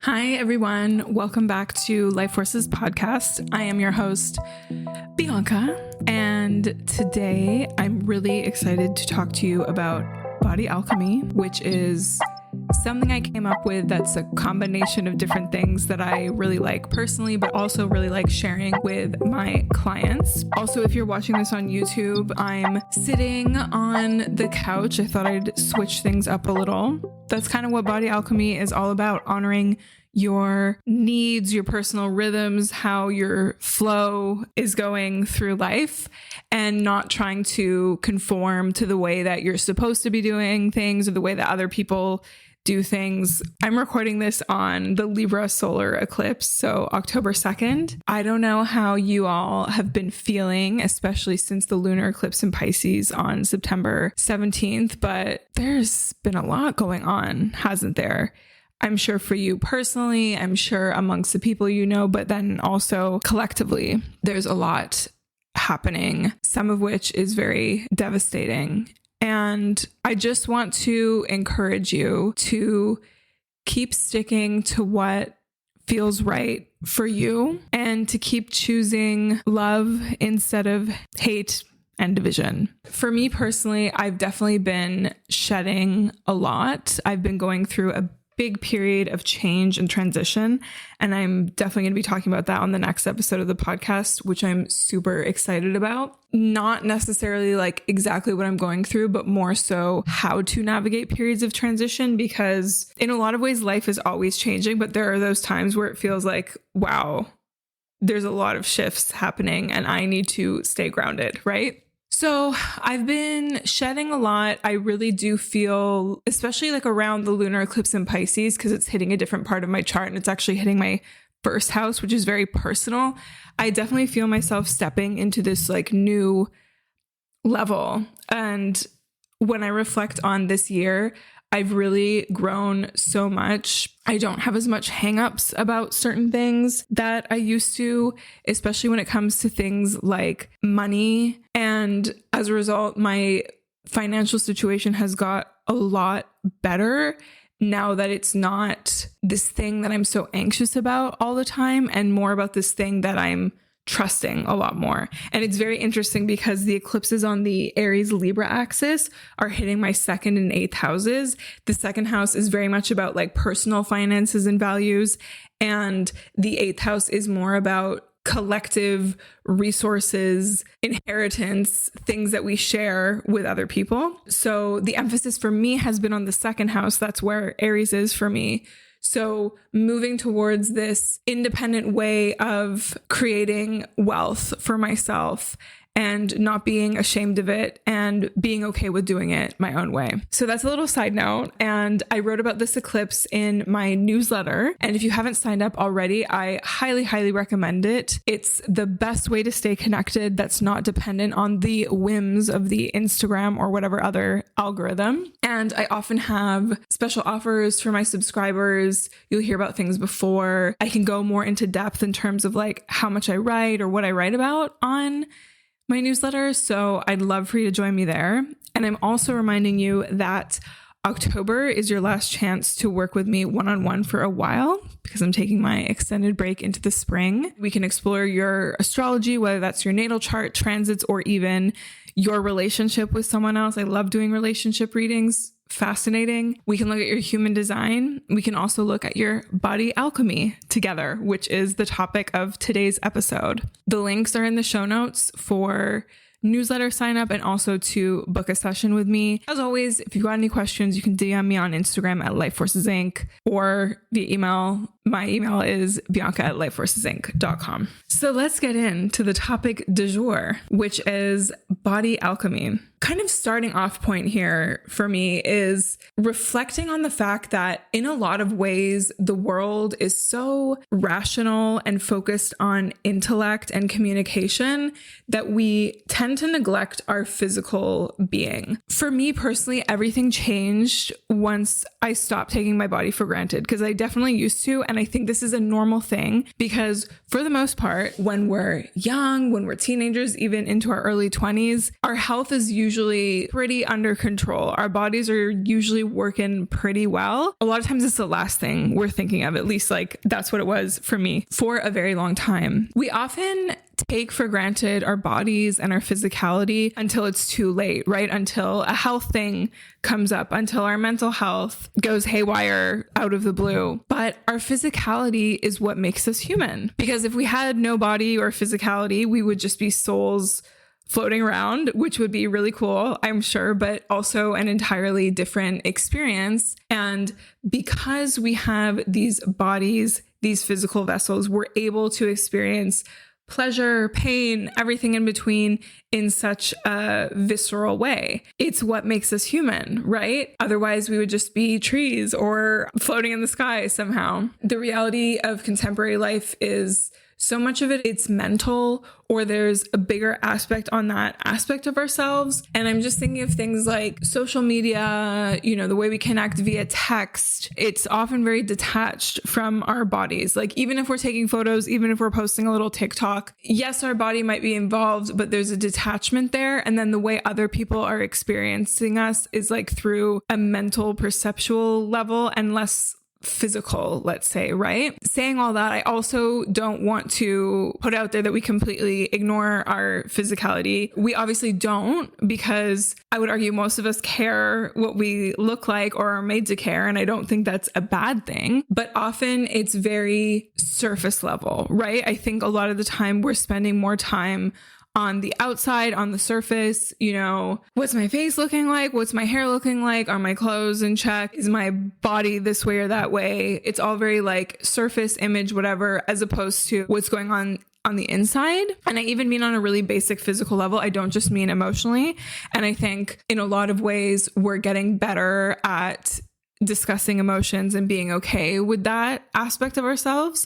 Hi, everyone. Welcome back to Life Forces Podcast. I am your host, Bianca, and today I'm really excited to talk to you about Body Alchemy, which is something I came up with that's a combination of different things that I really like personally, but also really like sharing with my clients. Also, if you're watching this on YouTube, I'm sitting on the couch. I thought I'd switch things up a little. That's kind of what Body Alchemy is all about, honoring your needs, your personal rhythms, how your flow is going through life, and not trying to conform to the way that you're supposed to be doing things or the way that other people do things. I'm recording this on the Libra solar eclipse, so October 2nd. I don't know how you all have been feeling, especially since the lunar eclipse in Pisces on September 17th, but there's been a lot going on, hasn't there? I'm sure for you personally, I'm sure amongst the people you know, but then also collectively, there's a lot happening, some of which is very devastating. And I just want to encourage you to keep sticking to what feels right for you and to keep choosing love instead of hate and division. For me personally, I've definitely been shedding a lot. I've been going through a big period of change and transition. And I'm definitely going to be talking about that on the next episode of the podcast, which I'm super excited about. Not necessarily like exactly what I'm going through, but more so how to navigate periods of transition, because in a lot of ways, life is always changing, but there are those times where it feels like, wow, there's a lot of shifts happening and I need to stay grounded, right? So I've been shedding a lot. I really do feel, especially like around the lunar eclipse in Pisces, because it's hitting a different part of my chart and it's actually hitting my first house, which is very personal. I definitely feel myself stepping into this like new level. And when I reflect on this year, I've really grown so much. I don't have as much hangups about certain things that I used to, especially when it comes to things like money. And as a result, my financial situation has got a lot better now that it's not this thing that I'm so anxious about all the time, and more about this thing that I'm trusting a lot more. And it's very interesting because the eclipses on the Aries Libra axis are hitting my second and eighth houses. The second house is very much about like personal finances and values. And the eighth house is more about collective resources, inheritance, things that we share with other people. So the emphasis for me has been on the second house. That's where Aries is for me. So moving towards this independent way of creating wealth for myself and not being ashamed of it and being okay with doing it my own way. So that's a little side note. And I wrote about this eclipse in my newsletter. And if you haven't signed up already, I highly, highly recommend it. It's the best way to stay connected that's not dependent on the whims of the Instagram or whatever other algorithm. And I often have special offers for my subscribers. You'll hear about things before. I can go more into depth in terms of like how much I write or what I write about on my newsletter. So I'd love for you to join me there. And I'm also reminding you that October is your last chance to work with me one-on-one for a while, because I'm taking my extended break into the spring. We can explore your astrology, whether that's your natal chart, transits, or even your relationship with someone else. I love doing relationship readings. Fascinating. We can look at your human design. We can also look at your body alchemy together, which is the topic of today's episode. The links are in the show notes for newsletter sign up and also to book a session with me. As always, if you've got any questions, you can DM me on Instagram at Life Forces Inc. or via email. My email is bianca@lifeforcesinc.com. So let's get into the topic du jour, which is body alchemy. Kind of starting off point here for me is reflecting on the fact that in a lot of ways, the world is so rational and focused on intellect and communication that we tend to neglect our physical being. For me personally, everything changed once I stopped taking my body for granted, because I definitely used to. And I think this is a normal thing because for the most part, when we're young, when we're teenagers, even into our early 20s, our health is usually usually pretty under control. Our bodies are usually working pretty well. A lot of times it's the last thing we're thinking of, at least like that's what it was for me for a very long time. We often take for granted our bodies and our physicality until it's too late, right? Until a health thing comes up, until our mental health goes haywire out of the blue. But our physicality is what makes us human. Because if we had no body or physicality, we would just be souls floating around, which would be really cool, I'm sure, but also an entirely different experience. And because we have these bodies, these physical vessels, we're able to experience pleasure, pain, everything in between in such a visceral way. It's what makes us human, right? Otherwise, we would just be trees or floating in the sky somehow. The reality of contemporary life is so much of it's mental, or there's a bigger aspect on that aspect of ourselves. And I'm just thinking of things like social media, the way we connect via text. It's often very detached from our bodies. Like even if we're taking photos, even if we're posting a little TikTok, yes, our body might be involved, but there's a detachment there. And then the way other people are experiencing us is like through a mental perceptual level and less physical, let's say, right? Saying all that, I also don't want to put out there that we completely ignore our physicality. We obviously don't, because I would argue most of us care what we look like or are made to care. And I don't think that's a bad thing, but often it's very surface level, right? I think a lot of the time we're spending more time on the outside, on the surface, what's my face looking like? What's my hair looking like? Are my clothes in check? Is my body this way or that way? It's all very like surface image, whatever, as opposed to what's going on the inside. And I even mean on a really basic physical level. I don't just mean emotionally. And I think in a lot of ways, we're getting better at discussing emotions and being okay with that aspect of ourselves.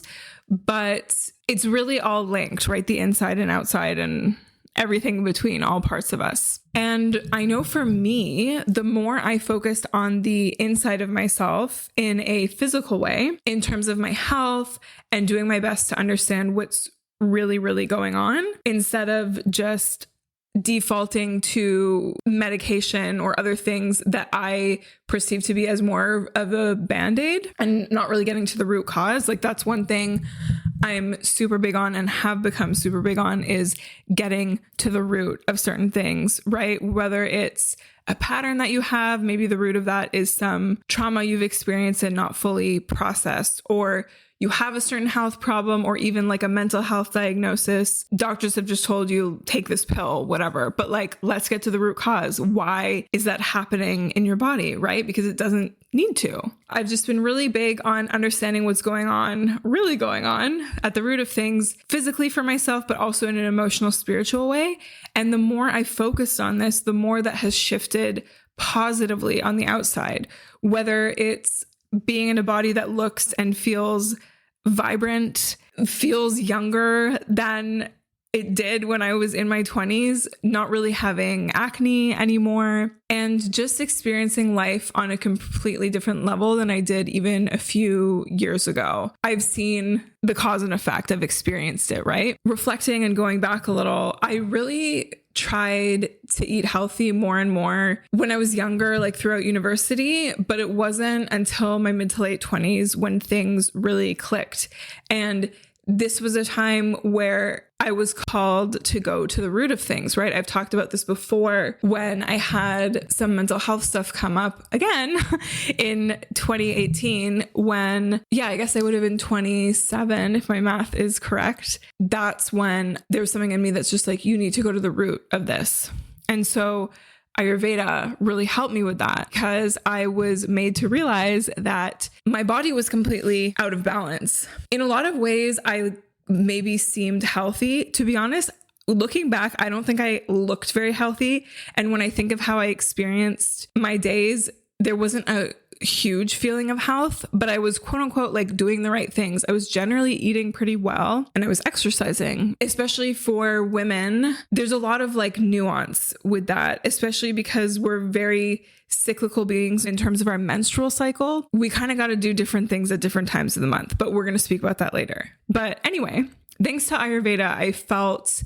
But it's really all linked, right? The inside and outside and everything in between, all parts of us. And I know for me, the more I focused on the inside of myself in a physical way, in terms of my health and doing my best to understand what's really, really going on, instead of just defaulting to medication or other things that I perceive to be as more of a band-aid and not really getting to the root cause. Like that's one thing I'm super big on and have become super big on, is getting to the root of certain things, right? Whether it's a pattern that you have, maybe the root of that is some trauma you've experienced and not fully processed, or you have a certain health problem, or even like a mental health diagnosis. Doctors have just told you, take this pill, whatever. But like, let's get to the root cause. Why is that happening in your body, right? Because it doesn't need to. I've just been really big on understanding what's really going on at the root of things physically for myself, but also in an emotional, spiritual way. And the more I focused on this, the more that has shifted positively on the outside, whether it's being in a body that looks and feels vibrant, feels younger than it did when I was in my 20s, not really having acne anymore, and just experiencing life on a completely different level than I did even a few years ago. I've seen the cause and effect. I've experienced it, right? Reflecting and going back a little, I really tried to eat healthy more and more when I was younger, like throughout university, but it wasn't until my mid to late 20s when things really clicked. And this was a time where I was called to go to the root of things, right? I've talked about this before when I had some mental health stuff come up again in 2018 when, I guess I would have been 27 if my math is correct. That's when there was something in me that's just like, you need to go to the root of this. And so Ayurveda really helped me with that, because I was made to realize that my body was completely out of balance. In a lot of ways, I maybe seemed healthy. To be honest, looking back, I don't think I looked very healthy. And when I think of how I experienced my days, there wasn't a huge feeling of health, but I was quote unquote like doing the right things. I was generally eating pretty well and I was exercising. Especially for women, there's a lot of like nuance with that, especially because we're very cyclical beings in terms of our menstrual cycle. We kind of got to do different things at different times of the month, but we're going to speak about that later. But anyway, thanks to Ayurveda, I felt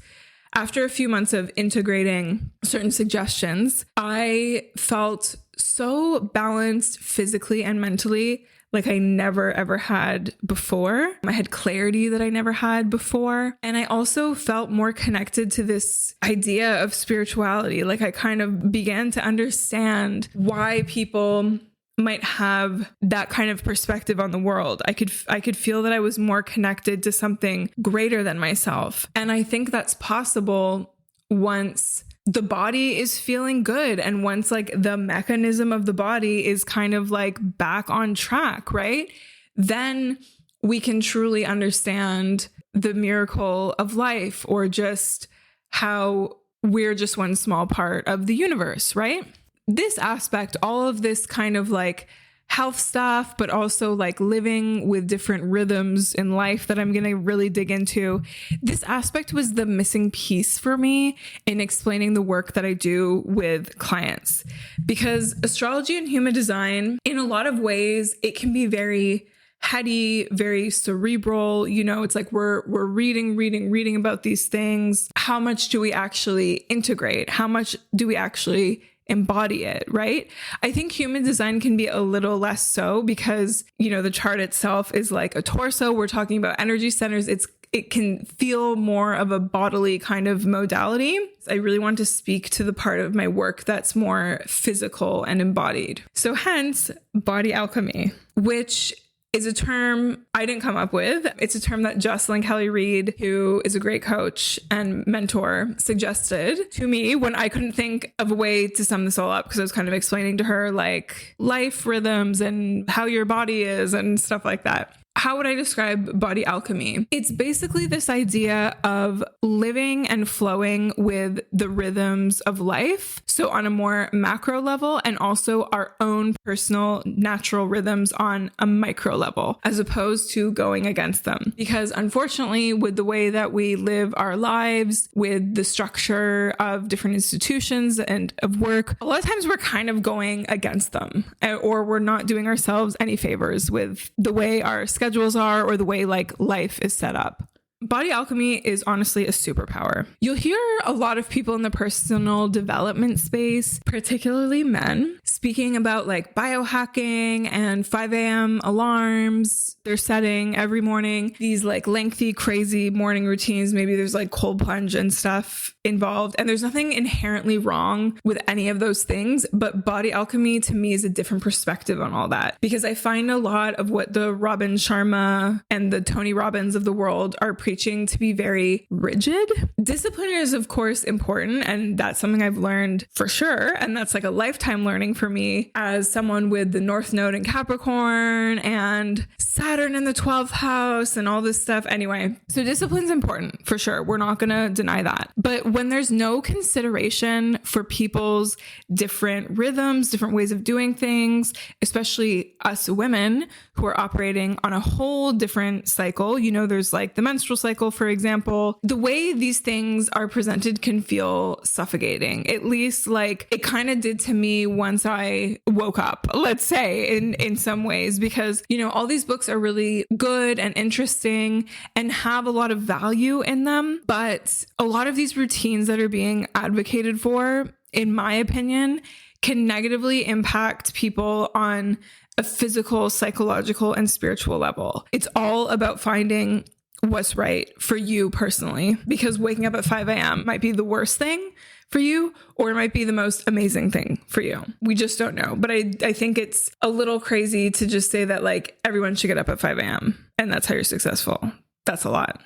after a few months of integrating certain suggestions, I felt so balanced physically and mentally, like I never ever had before. I had clarity that I never had before. And I also felt more connected to this idea of spirituality. Like I kind of began to understand why people might have that kind of perspective on the world. I could feel that I was more connected to something greater than myself. And I think that's possible once the body is feeling good and once like the mechanism of the body is kind of like back on track, right? Then we can truly understand the miracle of life, or just how we're just one small part of the universe, right? This aspect, all of this kind of like health stuff, but also like living with different rhythms in life that I'm going to really dig into. This aspect was the missing piece for me in explaining the work that I do with clients, because astrology and human design, in a lot of ways, it can be very heady, very cerebral. You know, it's like we're reading about these things. How much do we actually integrate? How much do we actually embody it, right? I think human design can be a little less so, because, you know, the chart itself is like a torso. We're talking about energy centers. It can feel more of a bodily kind of modality. I really want to speak to the part of my work that's more physical and embodied. So hence body alchemy, which is a term I didn't come up with. It's a term that Jocelyn Kelly Reed, who is a great coach and mentor, suggested to me when I couldn't think of a way to sum this all up, because I was kind of explaining to her like life rhythms and how your body is and stuff like that. How would I describe body alchemy? It's basically this idea of living and flowing with the rhythms of life. So on a more macro level, and also our own personal natural rhythms on a micro level, as opposed to going against them. Because unfortunately, with the way that we live our lives, with the structure of different institutions and of work, a lot of times we're kind of going against them, or we're not doing ourselves any favors with the way our schedules are, or the way like life is set up. Body alchemy is honestly a superpower. You'll hear a lot of people in the personal development space, particularly men, speaking about like biohacking and 5 a.m. alarms they're setting every morning, these like lengthy, crazy morning routines. Maybe there's like cold plunge and stuff involved. And there's nothing inherently wrong with any of those things. But body alchemy to me is a different perspective on all that, because I find a lot of what the Robin Sharma and the Tony Robbins of the world are preaching to be very rigid. Discipline is, of course, important. And that's something I've learned for sure. And that's like a lifetime learning for me as someone with the North Node in Capricorn and Saturn in the 12th house and all this stuff. Anyway, so discipline's important for sure. We're not going to deny that. But when there's no consideration for people's different rhythms, different ways of doing things, especially us women who are operating on a whole different cycle, you know, there's like the menstrual cycle, for example, the way these things are presented can feel suffocating. At least like it kind of did to me once I woke up, let's say, in some ways, because, you know, all these books are really good and interesting and have a lot of value in them. But a lot of these routines that are being advocated for, in my opinion, can negatively impact people on a physical, psychological, and spiritual level. It's all about finding what's right for you personally, because waking up at 5 a.m. might be the worst thing for you, or it might be the most amazing thing for you. We just don't know. But I think it's a little crazy to just say that like everyone should get up at 5 a.m. and that's how you're successful. That's a lot.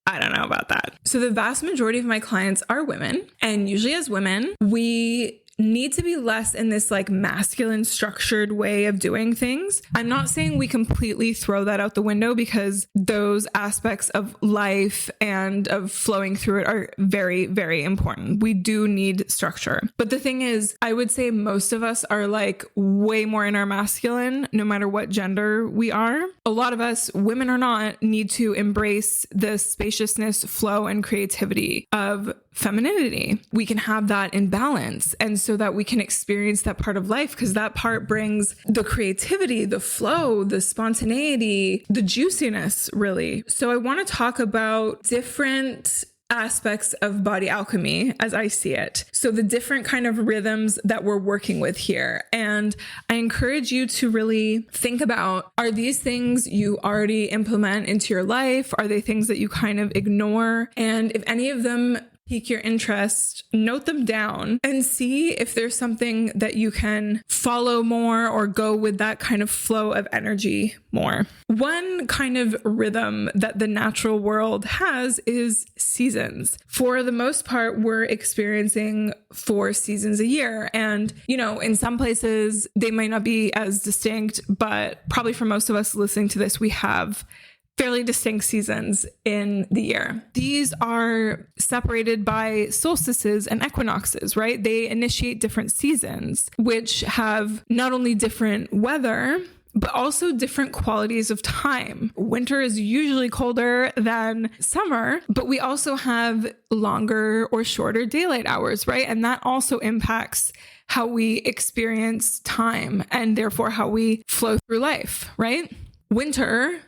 I don't know about that. So the vast majority of my clients are women. And usually as women, we need to be less in this like masculine structured way of doing things. I'm not saying we completely throw that out the window, because those aspects of life and of flowing through it are very, very important. We do need structure. But the thing is, I would say most of us are like way more in our masculine, no matter what gender we are. A lot of us, women or not, need to embrace the spaciousness, flow, and creativity of femininity. We can have that in balance. And so that we can experience that part of life, because that part brings the creativity, the flow, the spontaneity, the juiciness, really. So I want to talk about different aspects of body alchemy as I see it. So the different kind of rhythms that we're working with here. And I encourage you to really think about, are these things you already implement into your life? Are they things that you kind of ignore? And if any of them pique your interest, note them down and see if there's something that you can follow more or go with that kind of flow of energy more. One kind of rhythm that the natural world has is seasons. For the most part, we're experiencing 4 seasons a year. And, in some places they might not be as distinct, but probably for most of us listening to this, we have fairly distinct seasons in the year. These are separated by solstices and equinoxes, right? They initiate different seasons, which have not only different weather, but also different qualities of time. Winter is usually colder than summer, but we also have longer or shorter daylight hours, right? And that also impacts how we experience time and therefore how we flow through life, right? Winter,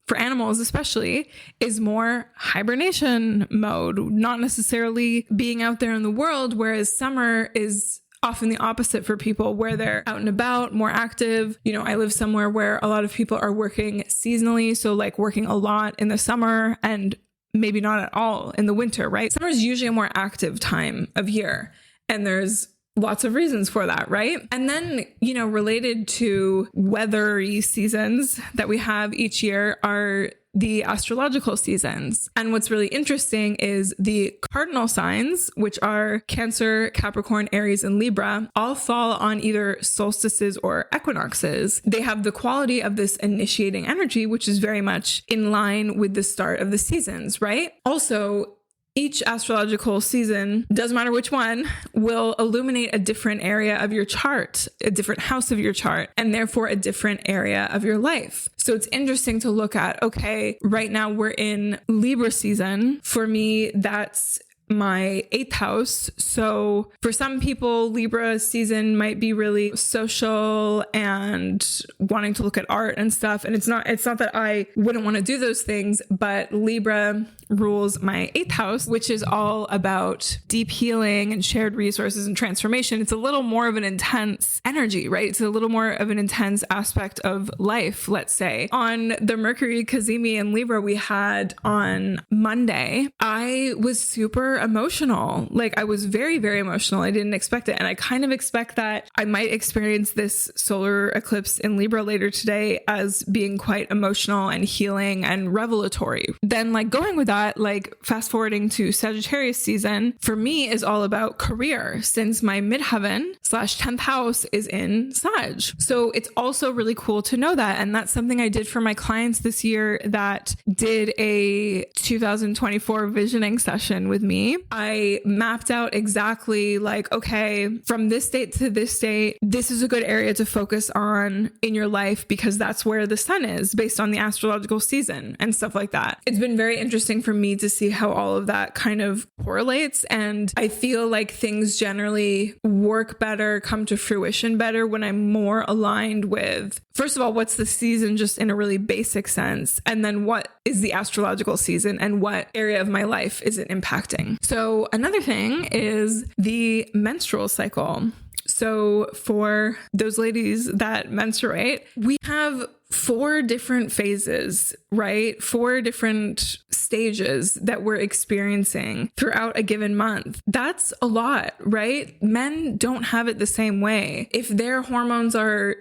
for animals especially, is more hibernation mode, not necessarily being out there in the world, whereas summer is often the opposite for people, where they're out and about, more active. I live somewhere where a lot of people are working seasonally, so like working a lot in the summer and maybe not at all in the winter, right? Summer is usually a more active time of year, and there's lots of reasons for that, right? And then, related to weathery seasons that we have each year are the astrological seasons. And what's really interesting is the cardinal signs, which are Cancer, Capricorn, Aries, and Libra, all fall on either solstices or equinoxes. They have the quality of this initiating energy, which is very much in line with the start of the seasons, right? Also, each astrological season, doesn't matter which one, will illuminate a different area of your chart, a different house of your chart, and therefore a different area of your life. So it's interesting to look at, okay, right now we're in Libra season. For me, that's my 8th house. So for some people, Libra season might be really social and wanting to look at art and stuff. And it's not that I wouldn't want to do those things, but Libra rules my 8th house, which is all about deep healing and shared resources and transformation. It's a little more of an intense energy, right? It's a little more of an intense aspect of life, let's say. On the Mercury Cazimi in Libra we had on Monday, I was super emotional. Like I was very, very emotional. I didn't expect it. And I kind of expect that I might experience this solar eclipse in Libra later today as being quite emotional and healing and revelatory. Then going with that, fast forwarding to Sagittarius season, for me is all about career, since my midheaven / 10th house is in Sag. So it's also really cool to know that. And that's something I did for my clients this year that did a 2024 visioning session with me. I mapped out exactly okay, from this date to this date, this is a good area to focus on in your life because that's where the sun is based on the astrological season and stuff like that. It's been very interesting for me to see how all of that kind of correlates. And I feel like things generally work better, come to fruition better when I'm more aligned with, first of all, what's the season just in a really basic sense? And then what is the astrological season and what area of my life is it impacting? So another thing is the menstrual cycle. So for those ladies that menstruate, we have 4 different phases, right? 4 different stages that we're experiencing throughout a given month. That's a lot, right? Men don't have it the same way. If their hormones are,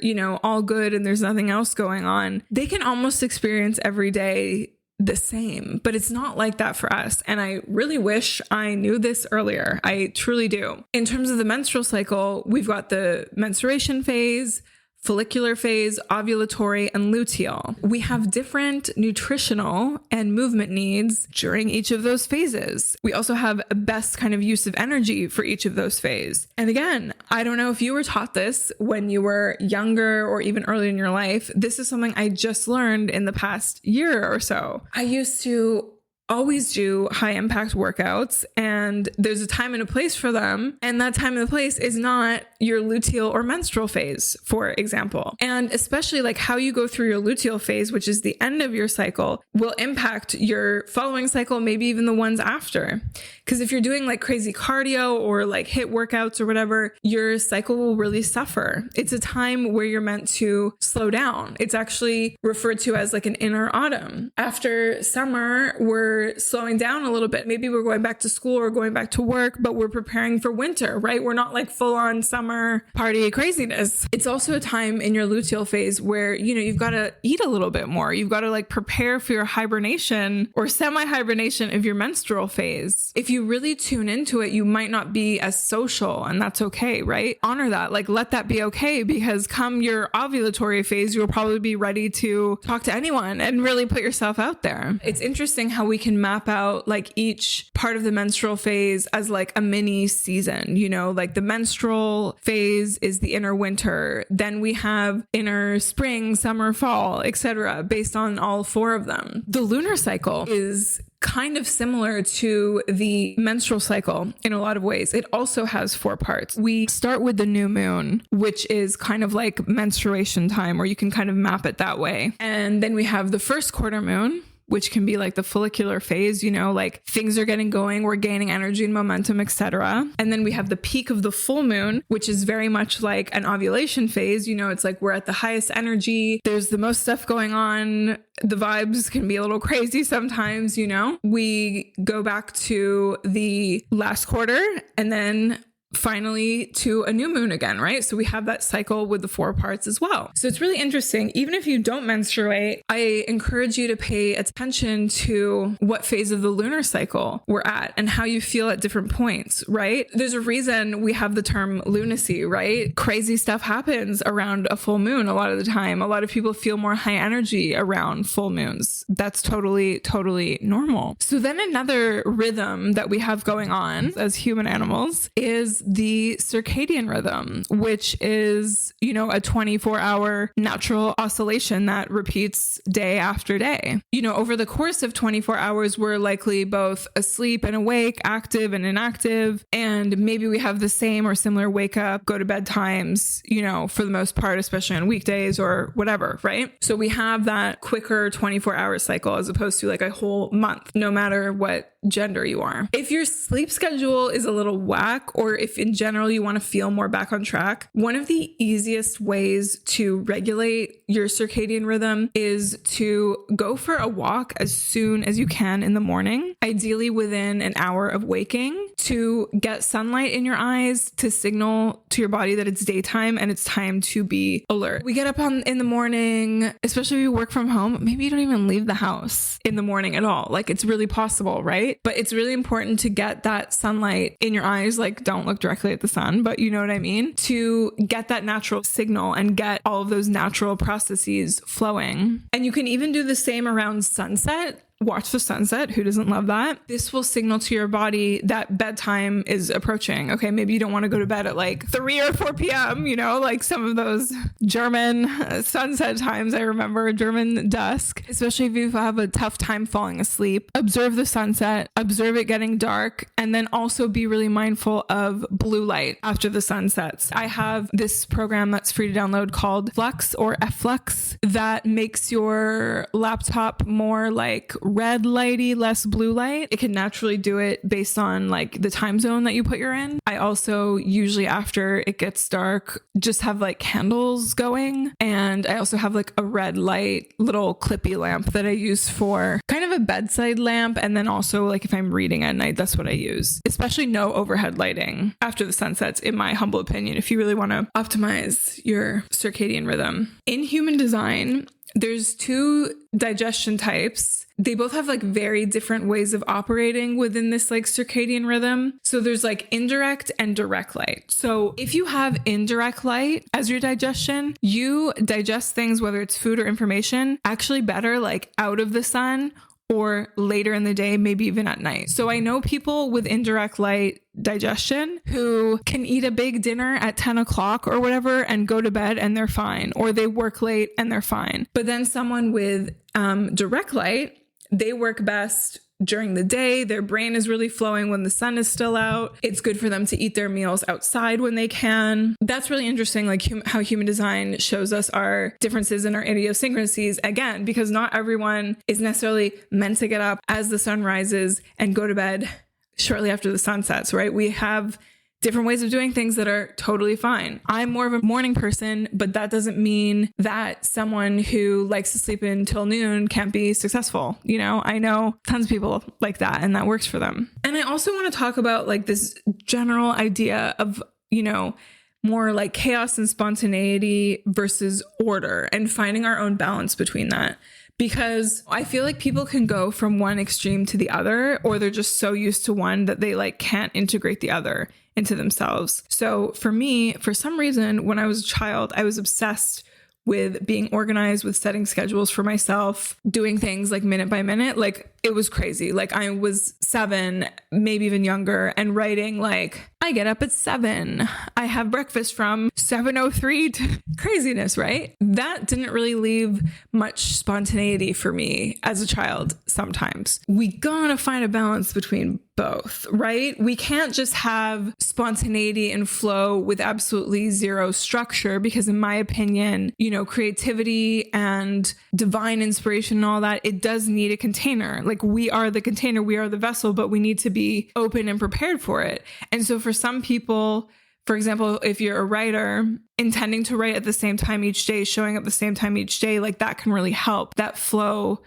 all good and there's nothing else going on, they can almost experience every day the same, but it's not like that for us. And I really wish I knew this earlier. I truly do. In terms of the menstrual cycle, we've got the menstruation phase, follicular phase, ovulatory, and luteal. We have different nutritional and movement needs during each of those phases. We also have a best kind of use of energy for each of those phases. And again, I don't know if you were taught this when you were younger or even early in your life. This is something I just learned in the past year or so. I used to always do high impact workouts, and there's a time and a place for them. And that time and the place is not your luteal or menstrual phase, for example. And especially like how you go through your luteal phase, which is the end of your cycle, will impact your following cycle, maybe even the ones after. Because if you're doing like crazy cardio or like HIIT workouts or whatever, your cycle will really suffer. It's a time where you're meant to slow down. It's actually referred to as like an inner autumn. After summer, we're slowing down a little bit. Maybe we're going back to school or going back to work, but we're preparing for winter, right? We're not like full on summer party craziness. It's also a time in your luteal phase where, you know, you've got to eat a little bit more. You've got to like prepare for your hibernation or semi-hibernation of your menstrual phase. If you really tune into it, you might not be as social, and that's okay, right? Honor that, like let that be okay, because come your ovulatory phase, you'll probably be ready to talk to anyone and really put yourself out there. It's interesting how we can map out like each part of the menstrual phase as like a mini season, you know, like the menstrual phase is the inner winter. Then we have inner spring, summer, fall, etc., based on all four of them. The lunar cycle is kind of similar to the menstrual cycle in a lot of ways. It also has 4 parts. We start with the new moon, which is kind of like menstruation time, or you can kind of map it that way. And then we have the first quarter moon, which can be like the follicular phase, you know, like things are getting going, we're gaining energy and momentum, etc. And then we have the peak of the full moon, which is very much like an ovulation phase. You know, it's like we're at the highest energy. There's the most stuff going on. The vibes can be a little crazy sometimes, you know. We go back to the last quarter and then finally to a new moon again, right? So we have that cycle with the 4 parts as well. So it's really interesting. Even if you don't menstruate, I encourage you to pay attention to what phase of the lunar cycle we're at and how you feel at different points, right? There's a reason we have the term lunacy, right? Crazy stuff happens around a full moon a lot of the time. A lot of people feel more high energy around full moons. That's totally normal. So then another rhythm that we have going on as human animals is the circadian rhythm, which is, you know, a 24-hour natural oscillation that repeats day after day. You know, over the course of 24 hours, we're likely both asleep and awake, active and inactive, and maybe we have the same or similar wake up, go to bed times, you know, for the most part, especially on weekdays or whatever, right? So we have that quicker 24-hour cycle as opposed to like a whole month, no matter what gender you are. If your sleep schedule is a little whack, or if in general you want to feel more back on track, one of the easiest ways to regulate your circadian rhythm is to go for a walk as soon as you can in the morning, ideally within an hour of waking, to get sunlight in your eyes to signal to your body that it's daytime and it's time to be alert. We get up in the morning, especially if you work from home, maybe you don't even leave the house in the morning at all. Like it's really possible, right? But it's really important to get that sunlight in your eyes. Like don't look directly at the sun, but you know what I mean? To get that natural signal and get all of those natural processes flowing. And you can even do the same around sunset. Watch the sunset. Who doesn't love that? This will signal to your body that bedtime is approaching. Okay, maybe you don't want to go to bed at like 3 or 4 p.m., you know, like some of those German sunset times. I remember German dusk, especially if you have a tough time falling asleep. Observe the sunset, observe it getting dark, and then also be really mindful of blue light after the sun sets. I have this program that's free to download called Flux or F-Flux that makes your laptop more like red lighty, less blue light. It can naturally do it based on like the time zone that you put your in. I also usually after it gets dark, just have like candles going. And I also have like a red light little clippy lamp that I use for kind of a bedside lamp. And then also like if I'm reading at night, that's what I use. Especially no overhead lighting after the sun sets, in my humble opinion, if you really want to optimize your circadian rhythm. In human design, there's 2 digestion types. They both have like very different ways of operating within this like circadian rhythm. So there's like indirect and direct light. So if you have indirect light as your digestion, you digest things, whether it's food or information, actually better like out of the sun or later in the day, maybe even at night. So I know people with indirect light digestion who can eat a big dinner at 10 o'clock or whatever and go to bed and they're fine, or they work late and they're fine. But then someone with direct light, they work best during the day. Their brain is really flowing when the sun is still out. It's good for them to eat their meals outside when they can. That's really interesting, like how human design shows us our differences and our idiosyncrasies, again, because not everyone is necessarily meant to get up as the sun rises and go to bed shortly after the sun sets, right? We have different ways of doing things that are totally fine. I'm more of a morning person, but that doesn't mean that someone who likes to sleep until noon can't be successful. You know, I know tons of people like that and that works for them. And I also want to talk about like this general idea of, you know, more like chaos and spontaneity versus order and finding our own balance between that. Because I feel like people can go from one extreme to the other, or they're just so used to one that they like can't integrate the other into themselves. So for me, for some reason, when I was a child, I was obsessed with being organized, with setting schedules for myself, doing things like minute by minute. Like it was crazy. Like I was 7, maybe even younger, and writing like, I get up at 7. I have breakfast from 7:03 to craziness, right? That didn't really leave much spontaneity for me as a child sometimes. We gotta find a balance between both, right? We can't just have spontaneity and flow with absolutely zero structure, because in my opinion, you know, creativity and divine inspiration and all that, it does need a container. Like we are the container, we are the vessel, but we need to be open and prepared for it. And so for some people, for example, if you're a writer, intending to write at the same time each day, showing up the same time each day, like that can really help that flow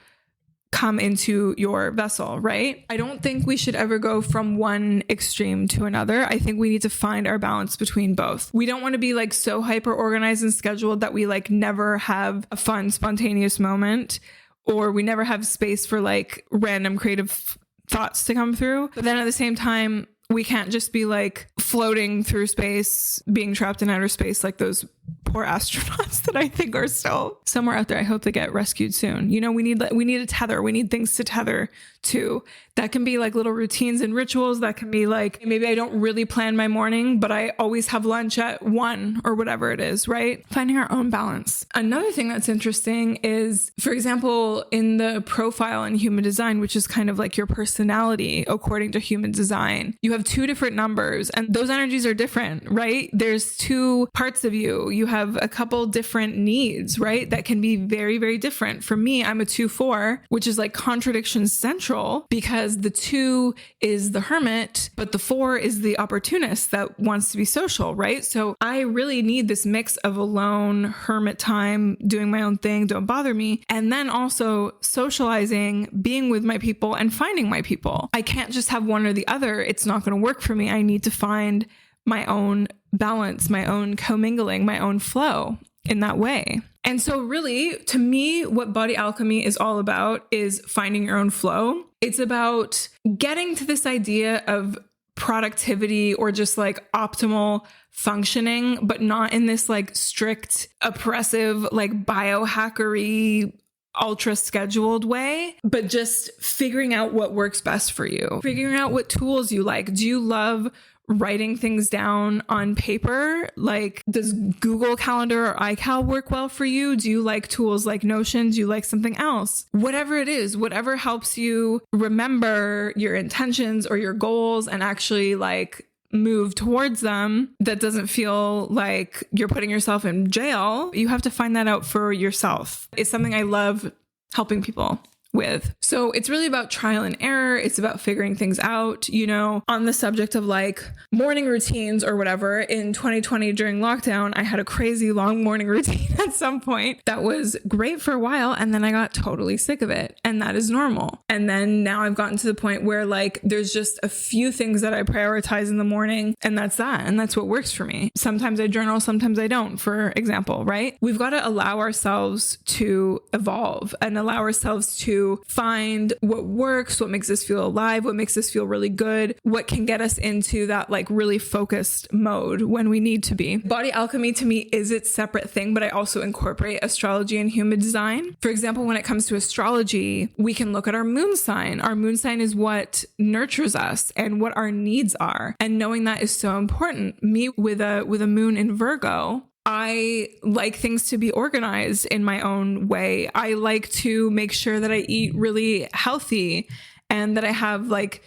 come into your vessel, right? I don't think we should ever go from one extreme to another. I think we need to find our balance between both. We don't want to be like so hyper organized and scheduled that we like never have a fun, spontaneous moment, or we never have space for like random creative thoughts to come through. But then at the same time, we can't just be like floating through space, being trapped in outer space like those poor astronauts that I think are still somewhere out there. I hope they get rescued soon. You know, we need a tether. We need things to tether to. That can be like little routines and rituals. That can be like, maybe I don't really plan my morning, but I always have lunch at 1 or whatever it is, right? Finding our own balance. Another thing that's interesting is, for example, in the profile in human design, which is kind of like your personality according to human design, you have 2 different numbers and those energies are different, right? There's 2 parts of you. You have a couple different needs, right? That can be very, very different. For me, I'm a 2-4, which is like contradiction central, because the 2 is the hermit, but the 4 is the opportunist that wants to be social, right? So I really need this mix of alone, hermit time, doing my own thing, don't bother me, and then also socializing, being with my people and finding my people. I can't just have one or the other. It's not going to work for me. I need to find my own balance, my own commingling, my own flow in that way. And so really, to me, what Body Alchemy is all about is finding your own flow. It's about getting to this idea of productivity or just like optimal functioning, but not in this like strict, oppressive, like biohackery, ultra scheduled way, but just figuring out what works best for you, figuring out what tools you like. Do you love writing things down on paper? Like, does Google Calendar or iCal work well for you? Do you like tools like Notion? Do you like something else? Whatever it is, whatever helps you remember your intentions or your goals and actually like move towards them, that doesn't feel like you're putting yourself in jail. You have to find that out for yourself. It's something I love helping people with. So it's really about trial and error. It's about figuring things out, you know, on the subject of like morning routines or whatever. In 2020 during lockdown, I had a crazy long morning routine at some point that was great for a while. And then I got totally sick of it. And that is normal. And then now I've gotten to the point where like, there's just a few things that I prioritize in the morning, and that's that. And that's what works for me. Sometimes I journal, sometimes I don't, for example, right? We've got to allow ourselves to evolve and allow ourselves to find what works, what makes us feel alive, what makes us feel really good, what can get us into that like really focused mode when we need to be. Body Alchemy to me is its separate thing, but I also incorporate astrology and human design. For example, when it comes to astrology, we can look at our moon sign. Our moon sign is what nurtures us and what our needs are. And knowing that is so important. Me with a moon in Virgo, I like things to be organized in my own way. I like to make sure that I eat really healthy and that I have like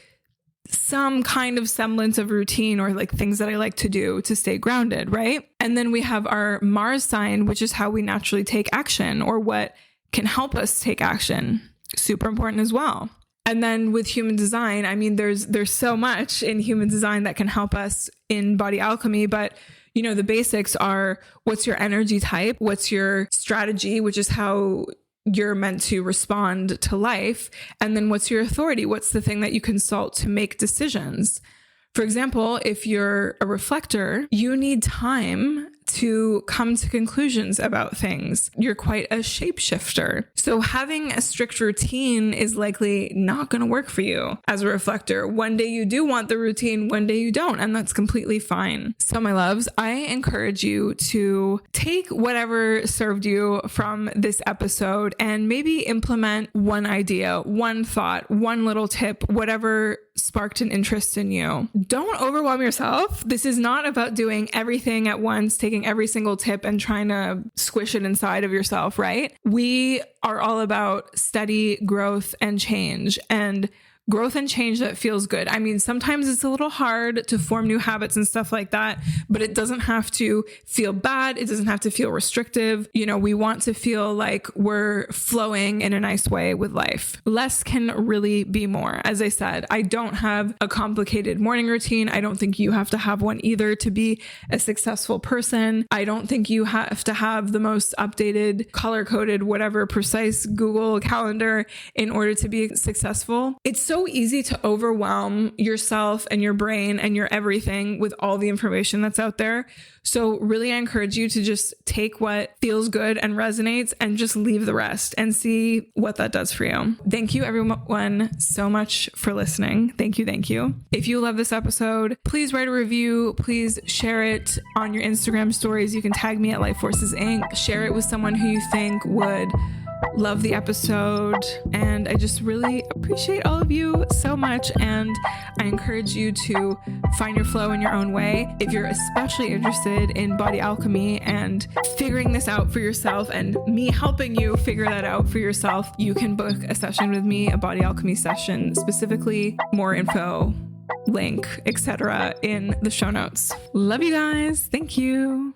some kind of semblance of routine or like things that I like to do to stay grounded, right? And then we have our Mars sign, which is how we naturally take action or what can help us take action. Super important as well. And then with human design, I mean, there's so much in human design that can help us in Body Alchemy, but you know, the basics are what's your energy type, what's your strategy, which is how you're meant to respond to life, and then what's your authority, what's the thing that you consult to make decisions. For example, if you're a reflector, you need time to come to conclusions about things. You're quite a shapeshifter. So having a strict routine is likely not going to work for you as a reflector. One day you do want the routine, one day you don't, and that's completely fine. So my loves, I encourage you to take whatever served you from this episode and maybe implement one idea, one thought, one little tip, whatever sparked an interest in you. Don't overwhelm yourself. This is not about doing everything at once, taking every single tip and trying to squish it inside of yourself, right? We are all about steady growth and change, and growth and change that feels good. I mean, sometimes it's a little hard to form new habits and stuff like that, but it doesn't have to feel bad. It doesn't have to feel restrictive. You know, we want to feel like we're flowing in a nice way with life. Less can really be more. As I said, I don't have a complicated morning routine. I don't think you have to have one either to be a successful person. I don't think you have to have the most updated, color-coded, whatever, precise Google calendar in order to be successful. It's so easy to overwhelm yourself and your brain and your everything with all the information that's out there. So really, I encourage you to just take what feels good and resonates and just leave the rest and see what that does for you. Thank you everyone so much for listening. Thank you. Thank you. If you love this episode, please write a review. Please share it on your Instagram stories. You can tag me at Life Forces Inc. Share it with someone who you think would love the episode, and I just really appreciate all of you so much, and I encourage you to find your flow in your own way. If you're especially interested in Body Alchemy and figuring this out for yourself and me helping you figure that out for yourself, you can book a session with me, a Body Alchemy session specifically. More info, link, etc. in the show notes. Love you guys. Thank you.